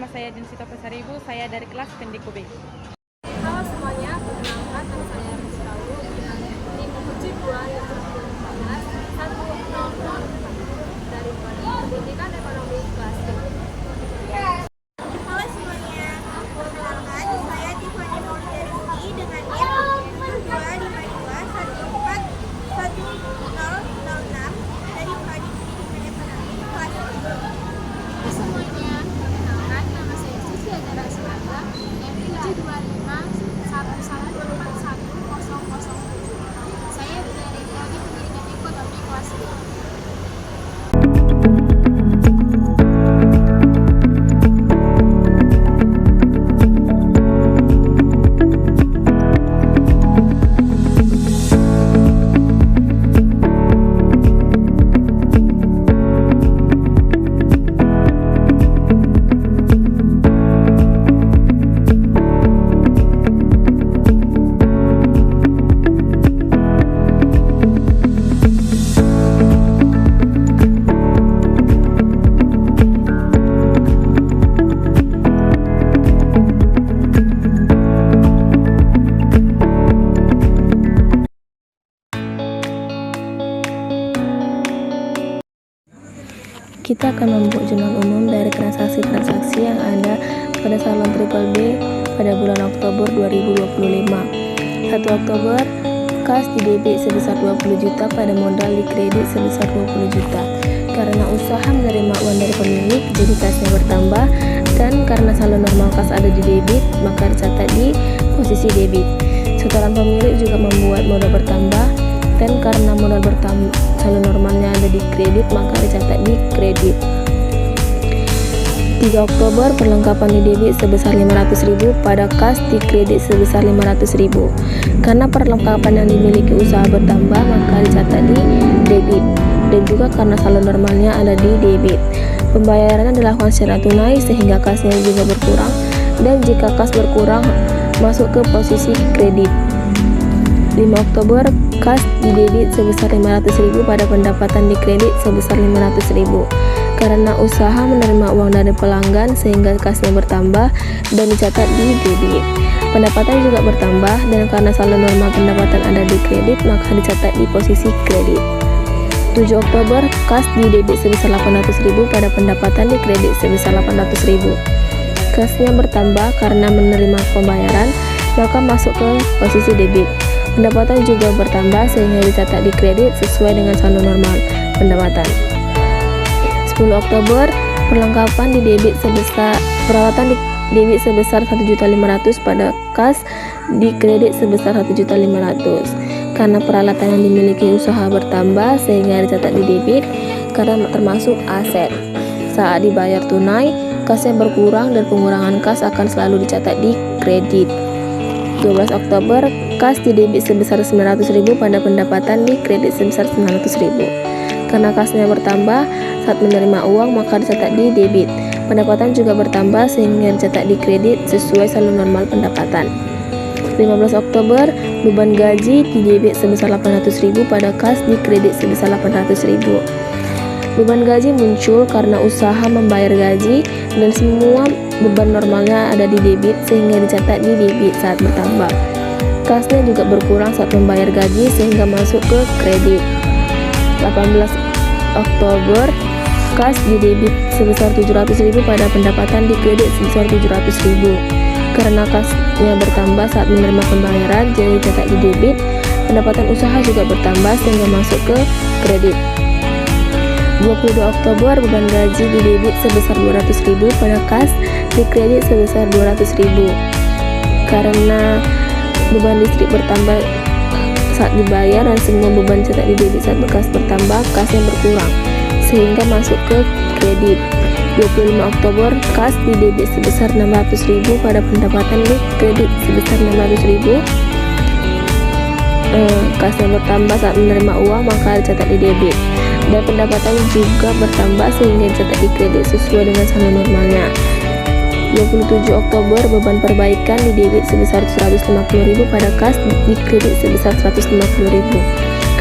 nama saya Jinsita Pasaribu, saya dari kelas Pendiko B. Halo semuanya, perkenalkan nama saya Rizrawu di Muji 2014 100 dari Pendidikan Ekonomi kelas B. Halo semuanya, perkenalkan saya Tiffany Maulida Rizky dengan NIM 252141006 dari Prodi Pendidikan Ekonomi kelas B. Halo semuanya, perkenalkan nama saya Susi Adara Suraga MPJ 2511411007. Saya dari Prodi Pendidikan Ekonomi kelas B. Kita akan membuat jurnal umum dari transaksi-transaksi yang ada pada salon Triple B pada bulan Oktober 2025. 1 Oktober, kas di debit sebesar 20 juta pada modal di kredit sebesar 20 juta. Karena usaha menerima uang dari pemilik, jadi kasnya bertambah, dan karena saldo normal kas ada di debit, maka dicatat di posisi debit. Setoran pemilik juga membuat modal bertambah, dan karena modal bertambah saldo normalnya ada di kredit, maka dicatat di kredit. 3 Oktober, perlengkapan di debit sebesar 500.000 pada kas di kredit sebesar 500.000. Karena perlengkapan yang dimiliki usaha bertambah, maka dicatat di debit, dan juga karena saldo normalnya ada di debit. Pembayarannya dilakukan secara tunai sehingga kasnya juga berkurang, dan jika kas berkurang masuk ke posisi kredit. 5 Oktober, kas di debit sebesar 500.000 pada pendapatan di kredit sebesar 500.000. Karena usaha menerima uang dari pelanggan sehingga kasnya bertambah dan dicatat di debit. Pendapatan juga bertambah, dan karena saldo normal pendapatan ada di kredit, maka dicatat di posisi kredit. 7 Oktober, kas di debit sebesar 800.000 pada pendapatan di kredit sebesar 800.000. Kasnya bertambah karena menerima pembayaran, maka masuk ke posisi debit. Pendapatan juga bertambah sehingga dicatat di kredit sesuai dengan saldo normal pendapatan. 10 Oktober, perlengkapan di debit sebesar perawatan di debit sebesar 1.500.000 pada kas di kredit sebesar 1.500.000. Karena peralatan yang dimiliki usaha bertambah sehingga dicatat di debit karena termasuk aset. Saat dibayar tunai, kasnya berkurang dan pengurangan kas akan selalu dicatat di kredit. 12 Oktober, kas di debit sebesar 900.000 pada pendapatan di kredit sebesar 900.000. Karena kasnya bertambah saat menerima uang, maka dicatat di debit. Pendapatan juga bertambah sehingga dicatat di kredit sesuai saldo normal pendapatan. 15 Oktober, beban gaji di debit sebesar 800.000 pada kas di kredit sebesar 800.000. Beban gaji muncul karena usaha membayar gaji dan semua beban normalnya ada di debit sehingga dicatat di debit saat bertambah. Kasnya juga berkurang saat membayar gaji sehingga masuk ke kredit. 18 Oktober, kas di debit sebesar 700.000 pada pendapatan di kredit sebesar 700.000. Karena kasnya bertambah saat menerima pembayaran, jadi dicatat di debit. Pendapatan usaha juga bertambah sehingga masuk ke kredit. 22 Oktober, beban gaji di debit sebesar 200.000 pada kas di kredit sebesar 200.000. Karena beban listrik bertambah saat dibayar dan semua beban cetak di debit saat kas bertambah, kasnya berkurang sehingga masuk ke kredit. 25 Oktober, kas di debit sebesar 600.000 pada pendapatan di kredit sebesar 600.000. Kasnya bertambah saat menerima uang, maka dicatat di debit, dan pendapatan juga bertambah sehingga dicatat di kredit sesuai dengan saldo normalnya. 27 Oktober, beban perbaikan di debit sebesar 150.000 pada kas di kredit sebesar 150.000.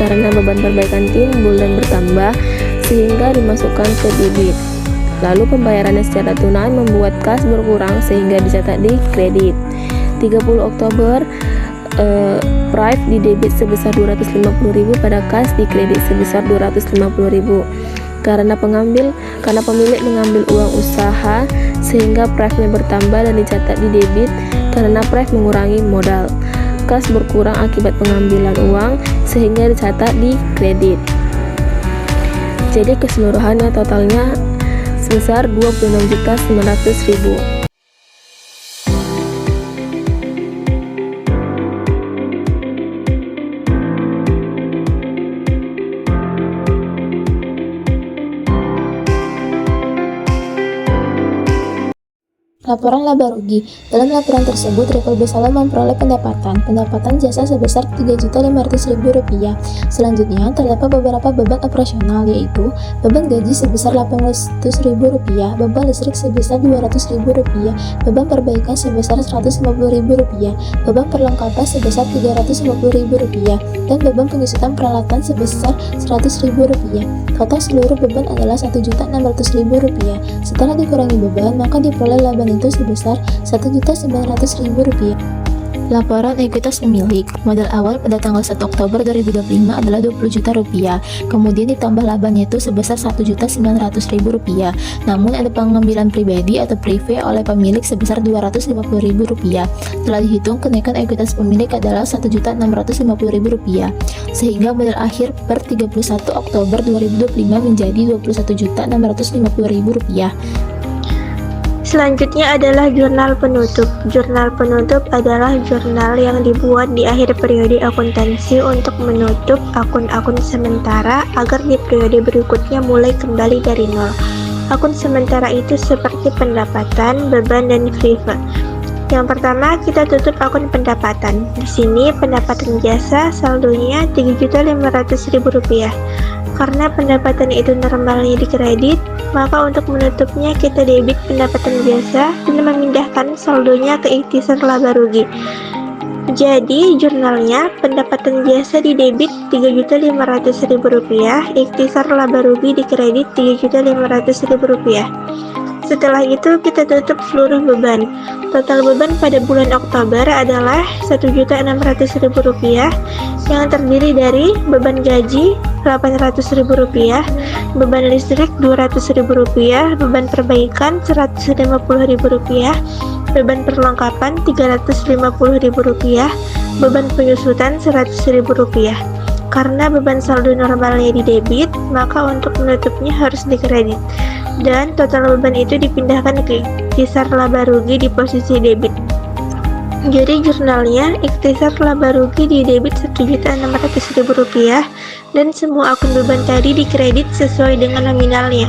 Karena beban perbaikan timbul dan bertambah sehingga dimasukkan ke debit. Lalu pembayarannya secara tunai membuat kas berkurang sehingga dicatat di kredit. 30 Oktober Prive di debit sebesar 250.000 pada kas di kredit sebesar 250.000 karena pemilik mengambil uang usaha sehingga Prive-nya bertambah dan dicatat di debit karena Prive mengurangi modal. Kas berkurang akibat pengambilan uang sehingga dicatat di kredit. Jadi keseluruhannya totalnya sebesar 26.900.000. Laporan laba rugi. Dalam laporan tersebut, Travel Besala memperoleh pendapatan jasa sebesar Rp3.500.000. Selanjutnya, terdapat beberapa beban operasional, yaitu beban gaji sebesar Rp800.000, beban listrik sebesar Rp200.000, beban perbaikan sebesar Rp150.000, beban perlengkapan sebesar Rp350.000, dan beban penyusutan peralatan sebesar Rp100.000. Total seluruh beban adalah Rp1.600.000. Setelah dikurangi beban, maka diperoleh laba itu sebesar Rp1.900.000. Laporan ekuitas pemilik. Modal awal pada tanggal 1 Oktober 2025 adalah Rp20 juta, kemudian ditambah labanya itu sebesar Rp1.900.000. Namun ada pengambilan pribadi atau prive oleh pemilik sebesar Rp250.000. Setelah dihitung, kenaikan ekuitas pemilik adalah Rp1.650.000, sehingga modal akhir per 31 Oktober 2025 menjadi Rp21.650.000. Selanjutnya adalah jurnal penutup. Jurnal penutup adalah jurnal yang dibuat di akhir periode akuntansi untuk menutup akun-akun sementara agar di periode berikutnya mulai kembali dari nol. Akun sementara itu seperti pendapatan, beban, dan prive. Yang pertama, kita tutup akun pendapatan. Di sini pendapatan jasa saldonya Rp3.500.000. Karena pendapatan itu normalnya di kredit, maka untuk menutupnya kita debit pendapatan jasa dan memindahkan saldonya ke ikhtisar laba rugi. Jadi jurnalnya pendapatan jasa di debit Rp3.500.000, ikhtisar laba rugi di kredit Rp3.500.000. Setelah itu kita tutup seluruh beban. Total beban pada bulan Oktober adalah Rp1.600.000 yang terdiri dari beban gaji Rp800.000, beban listrik Rp200.000, beban perbaikan Rp150.000, beban perlengkapan Rp350.000, beban penyusutan Rp100.000. Karena beban saldo normalnya di debit, maka untuk menutupnya harus dikredit. Dan total beban itu dipindahkan ke ikhtisar laba rugi di posisi debit. Jadi jurnalnya ikhtisar laba rugi di debit Rp1.600.000 dan semua akun beban tadi dikredit sesuai dengan nominalnya.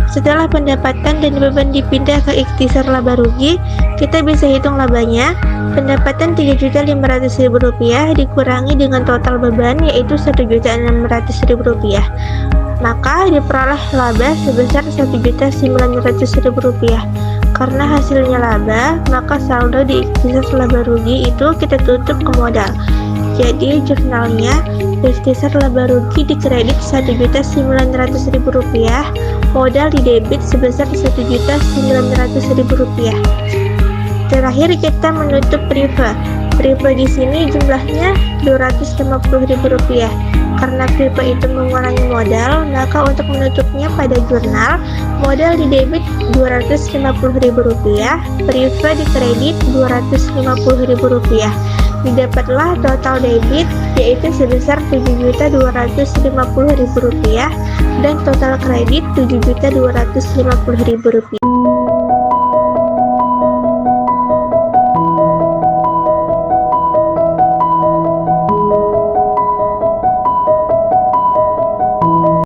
Setelah pendapatan dan beban dipindah ke ikhtisar laba rugi, kita bisa hitung labanya. Pendapatan Rp3.500.000 dikurangi dengan total beban yaitu Rp1.600.000. Maka diperoleh laba sebesar Rp1.900.000. Karena hasilnya laba, maka saldo di ikhtisar laba rugi itu kita tutup ke modal. Jadi jurnalnya ikhtisar laba rugi dikredit Rp1.900.000, modal di debit sebesar Rp1.900.000. Terakhir kita menutup prive. Prive di sini jumlahnya Rp250.000. Karena prive itu mengurangi modal, maka untuk menutupnya pada jurnal, modal di debit Rp250.000, prive dikredit Rp250.000. Didapatlah total debit yaitu sebesar Rp7.250.000 dan total kredit Rp7.250.000.